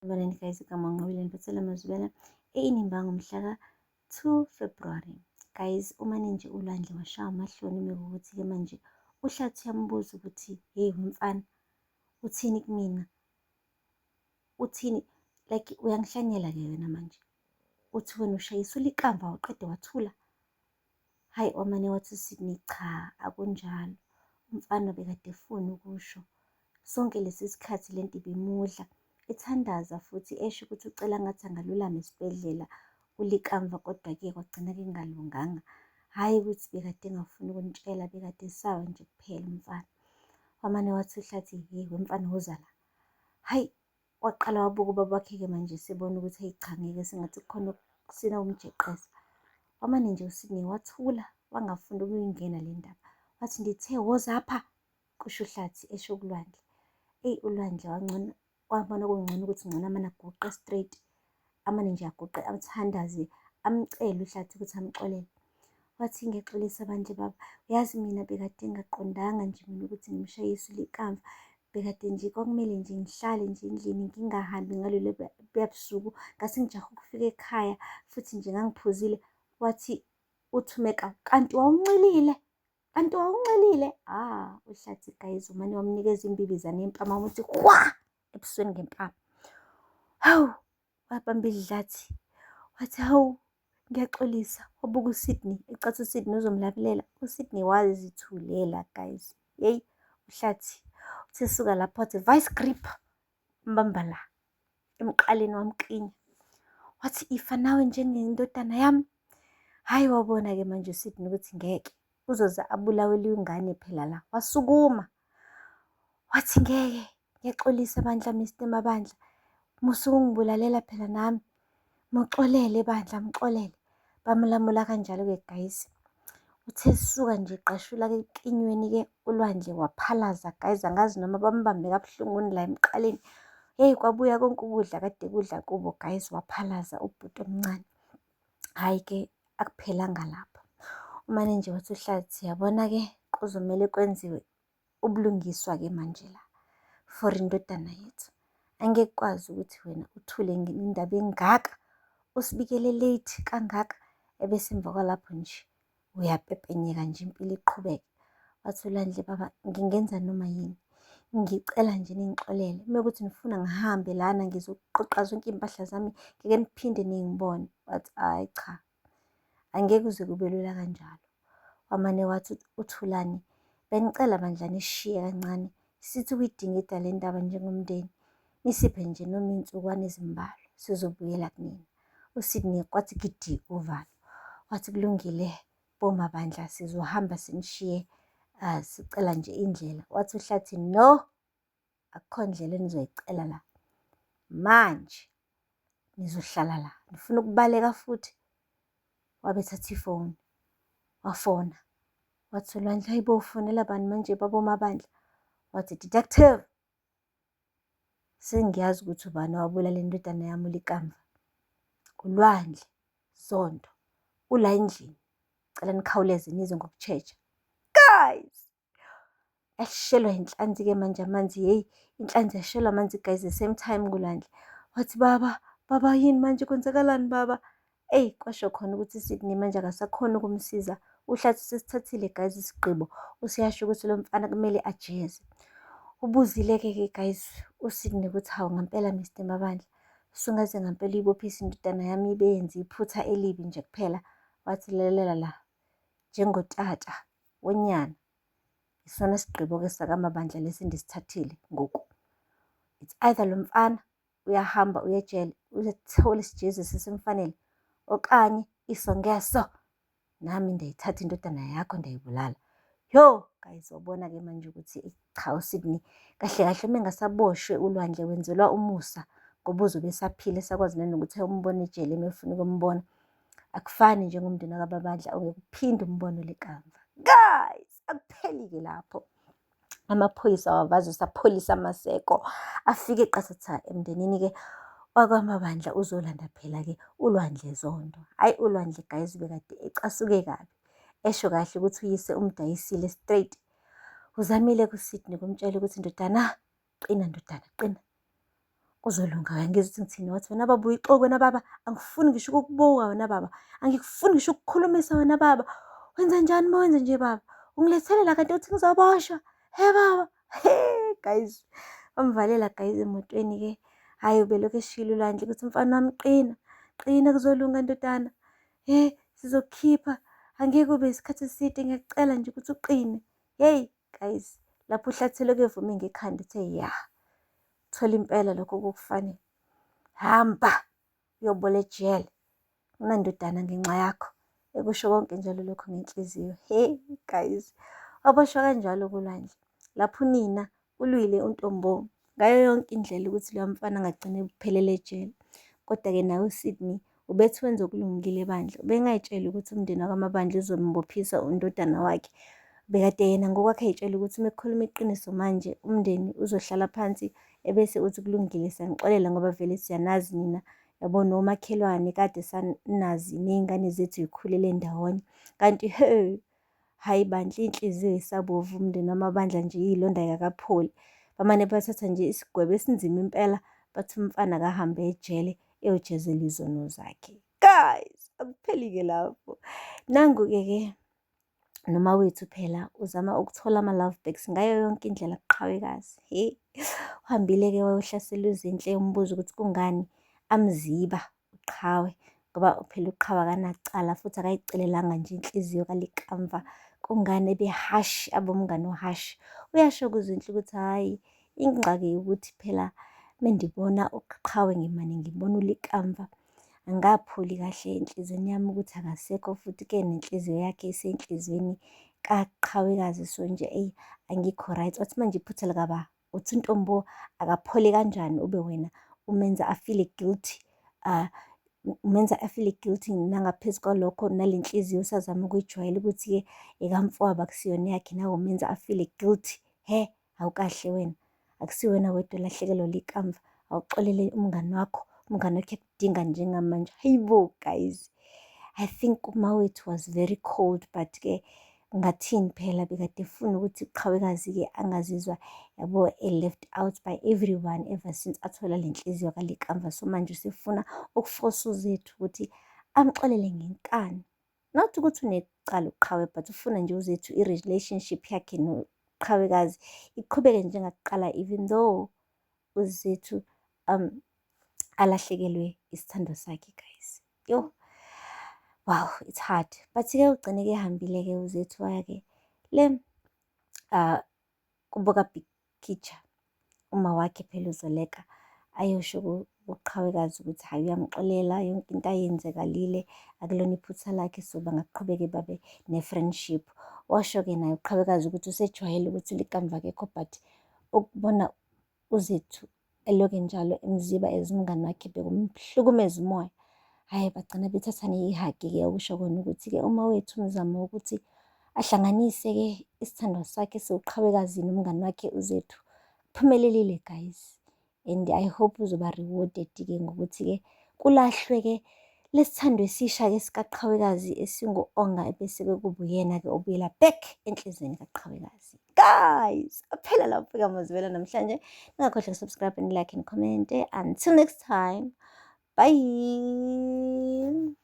Sanibonani guys, igama ngiNqobile Mphathela Mazibela. Inimba ngomhla ka-2 February. Guys, uma ninje ulwandle washaya amahloni mekuwukuthi-ke manje uHlathi uyambuza ukuthi, hey mfana, uthini kumina? Uthini? Like uyangihlanyela-ke wena manje. Uthi wena ushayisula ikamva waqeda wathula. Hayi wamane wathi uSidney cha, akunjalo. Umfana bekade efuna ukusho. Sonke lesi sikhathi lento ibimudla. Ethandaza futhi esho ukuthi ucela ngathi angalulama esibhedlela ulikamva, kodwa-ke kwagcina kungalunganga. Hhayi ukuthi bekade engafuni ukunitshela, bekade esawa nje kuphela umfana. Wamane wathi uHlathi, hey wemfana woza la. Hayi, waqala wabuka ubaba wakhe-ke manje sebona ukuthi hey cha, ngeke sengathi kukhona okusina umjeqeza. Wamane nje uSidney wathula, wangafuni ukuyingena le ndaba. Wathi ndithe wozapha, kusho uHlathi esho kulwandle. Eyi ulwandle wangcono, wabona kungcono ukuthi ngcono amane aguqe straight, amane nje aguqe amthandaze, amcele uHlathi ukuthi amxolele. Wathi ngiyexolisa bandle baba, uyazi mina bekade ngingaqondanga nje mina ukuthi ngimshayisile ikamva. Bekade nje kwakumele nje ngihlale nje endlini ngingahambi ngalolo busuku, ngase ngijahe ukufika ekhaya futhi nje ngangiphuzile. Wathi uthumeka, kanti wawuncelile? Kanti wawuncelile? uHlathi guys umane wamnikeza imbibizane yempama ukuthi kwa ebusweni ngempama. Hawu, wabamba idlathi wathi hawu, ngiyaxolisa. Wabuka uSidney, ecathi uSidney uzomlamulela. USidney wazithulela guys. Yeyi uHlathi uthe suka lapho wathi vice grip, mbamba la emqaleni wamklinya. Wathi ifa nawe njengendodana yami. Hhayi wabona-ke manje uSidney ukuthi ngeke uzoza abulawele ingane phela la. Wasukuma wathi ngeke, ngiyaxolisa bandla Mr Mabandla, musuke ungibulalela phela nami, muxolele bandla, mxolele. Bamlamula kanjalo-ke guys. Uthe suka nje qashula-ke enkinyweni-ke ulwandle waphalaza guys, angazi noma bambambe kabuhlunguni la emqaleni. Yeyi kwabuya konke ukudla kade kudla kubo guys, waphalaza ubhuti omncane. Hhayi-ke akuphelanga lapho. Umane nje wathi uHlathi, yabona-ke kuzomele kwenziwe ubulungiswa-ke manje la for indodana yethu. Angeke kwazi ukuthi wena uthule indaba engaka, usibikele late kangaka, ebese emva kwalapho nje uyapepenyeka nje impilo iqhubeke. Wathi uLwandle baba, ngingenza noma yini, ngicela nje ningixolele. Mekuthi nifuna ngihambe lana ngizoqoqa zonke iy'mpahla zami, ngeke niphinde ningibone. Wathi hhayi cha, angeke kuze kube lula kanjalo. Wamane wathi uThulani, bengicela bandla nisishiye kancane, sithi ukuyidingida le ndaba njengomndeni, nisiphe nje noma iy'nsukwana ezimbalwa, sizobuyela kunina. uSidney kwathi gidi uvalo. Wathi kulungile bomabandla, sizohamba sinishiye, sicela nje indlela. Wathi uHlathi no, akukho ndlela enizoyicela la, manje nizohlala la. Nifuna ukubaleka futhi? Wabethatha ifoni wafona. Wathi uLwandle, hayi bo, ufonela bani manje babomabandla? Wathi detective, sengiyazi ukuthi ubani owabulala indodana yami ulikamva. uLwandle Zondo, ula endlini, cela nikhawuleze nize ngokushesha. Guys, yashelwa inhlanzi-ke manje amanzi. Yeyi inhlanzi yashelwa amanzi guys the same time kuLwandle. Wathi baba yini manje, kwenzakalani baba? Eyi kwasho khona ukuthi uSidney manje akasakhona ukumsiza. uHlathi sesithathile guys isigqibo, useyasho ukuthi lo mfana kumele ajeze. Ubuzile-ke guys uSidney ukuthi hawu ngampela Mr Mabandla, sungaze ngampela uyibophise indodana yami ibe yenze iphutha elibi nje kuphela. Wathi lalela la, njengotata wonyana, isona sigqibo-ke sakaMabandla lesi endisithathile ngoku. It's either lo mfana uyahamba uyejele, uyethola isijeziso esimfanele, okanye isongeso nami ndiyayithatha indodana yakho ndiyayibulala. Yo guys, wabona-ke manje ukuthi cha, uSidney kahle kahle uma engasaboshwe uLwandle wenzelwa umusa, ngoba uzobe esaphila esakwazi nanokuthi umbone ejele uma efuna ukumbona. Akufani njengomndeni kaBabandla, ongeke uphinde umbone ulikamva. Guys, akupheli-ke lapho. Amaphoyisa wavazisa, apholisa amaseko, afike qathatha emndenini-ke wakwaMabandla uzolanda phela-ke uLwandle Zondo. Hhayi uLwandle guys bekade ecasuke kabi, esho kahle ukuthi uyise umdayisile straight. Uzamile kuSidney kumtshela ukuthi ndodana, qina ndodana, qina. kuzolunga. Angizwa ukuthi ngithini, wathi wena baba uyixoki, wena baba angifuni ngisho ukukubuka, wena baba angikufuni ngisho ukukhulumisa, wena baba wenza njani uma wenza nje baba, ungilethelela kanti uthi ngizoboshwa, he baba. He guys, bamvalela guys emotweni-ke. Hhayi ubelokhu eshilo uLwandle ukuthi mfana wami qina, qina kuzolunga ndodana, sizokukhipha, angeke ube isikhathi eside, ngiyakucela nje ukuthi uqine. Hey guys, lapho uHlathi elokhu evume ngekhanda uthe ya, thola impela lokho kukufanele, hamba uyobola ejele, unandodana ngenxa yakho. Ekusho konke njalo lokho ngenhliziyo. Hey guys, waboshwa kanjalo kuLwandle lapho unina ulwile uNtombo ngayo yonke indlela ukuthi loya mfana angagcine uphelele ejele. Kodwa-ke nawe uSydney ubethi wenza okulungile ebandla, ubengayitshela ukuthi umndeni wakwaMabandla uzombophisa undodana wakhe. Bekade yena ngokwakhe ey'tshela ukuthi uma ekhuluma iqiniso manje umndeni uzohlala phansi ebese uthi kulungile siyanixolela ngoba vele siyanazi nina, yabo nomakhelwane kade sanazi ney'ngane zethu y'khulele ndawonye. Kanti hhayi bandla iy'nhliziyo yisabovu, umndeni wamaBandla nje iy'londa yakakapholi. Bamane bathatha nje isigwebo esinzima impela, bathi umfana akahambe ejele eyojezela izono zakhe. Guys, akupheli-ke lapho. Nangu-ke noma wethu phela uzama ukuthola ama-love bags ngayo yonke indlela Qhawekazi. Uhambile-ke wayohlasela uZinhle umbuza ukuthi kungani amziba uQhawe, ngoba phela uQhawe akanacala futhi akayicelelanga nje inhliziyo kaLikamva. Kungani ebehashi abomngani ohashi. Uyasho kuZinhle ukuthi hhayi, ingxaki ukuthi phela mendibona uQhawe ngimane ngibona uLikamva, angapholi kahle enhliziyweni yami ukuthi akasekho, futhi-ke nenhliziyo yakhe isenhliziyweni kaQhawekazi. So nje angikho right. Wathi manje iphutha likaba uthi uNtombo akaphole kanjani ube wena umenza afile guilty, umenza afile guilty nangaphezu kwalokho nale nhliziyo usazama ukuyijwayela ukuthi-ke ekamfowabo akusiyona yakhe, nawe umenza afile guilty. Awukahle wena, akusiwena wedwa olahlekelwa uLikamva, awuxolele umngani wakho, umngani wakho ekudinga njengamanje. Hayibo guys, I think umawethu was very cold, but-ke ngathini phela bekade efuna ukuthi uQhawekazi-ke angazizwa yabo left out by everyone ever since athola le nhliziyo kaLikamva. So manje usefuna ukufosa uZethu ukuthi amxolele ngenkani, not ukuthi unecala uQhawe, but ufuna nje uZethu i-relationship yakhe noQhawekazi iqhubeke njengakuqala, even though uZethu alahlekelwe isithando sakhe guys. Yo, wow, it's hard. But-ke ugcine-ke ehambile-ke uZethu waya-ke le kubo kaBig Picture, uma wakhe phela uZoleka ayosho kuQhawekazi ukuthi hhayi uyamxolela yonke into ayenzekalile, akulona iphutha lakhe, so bangaqhubeke babe ne-friendship. Washo-ke naye uQhawekazi ukuthi usejwayele ukuthi uLikamva akekho, but ukubona uZethu eloke njalo emziba ezimngani wakhe bekumhlukumeza umoya. Hhayi bagcina bethathane ihagi-ke, okusho kona ukuthi-ke uma wethu umzamo wokuthi ahlanganise-ke isithando sakhe sewuQhawekazi nomngani wakhe uZethu phumelelile guys, and I hope uzoba rewarded-ke ngokuthi-ke kulahlwe-ke lesithando esisha-ke sikaQhawekazi esingu-Onga, bese-ke kuba uyena-ke obuyela back enhliziyweni kaQhawekazi. Guys, aphela lapho-ke amazwela namhlanje. Ningakhohlwa ukusubscribe and like and comment. Until next time, bye.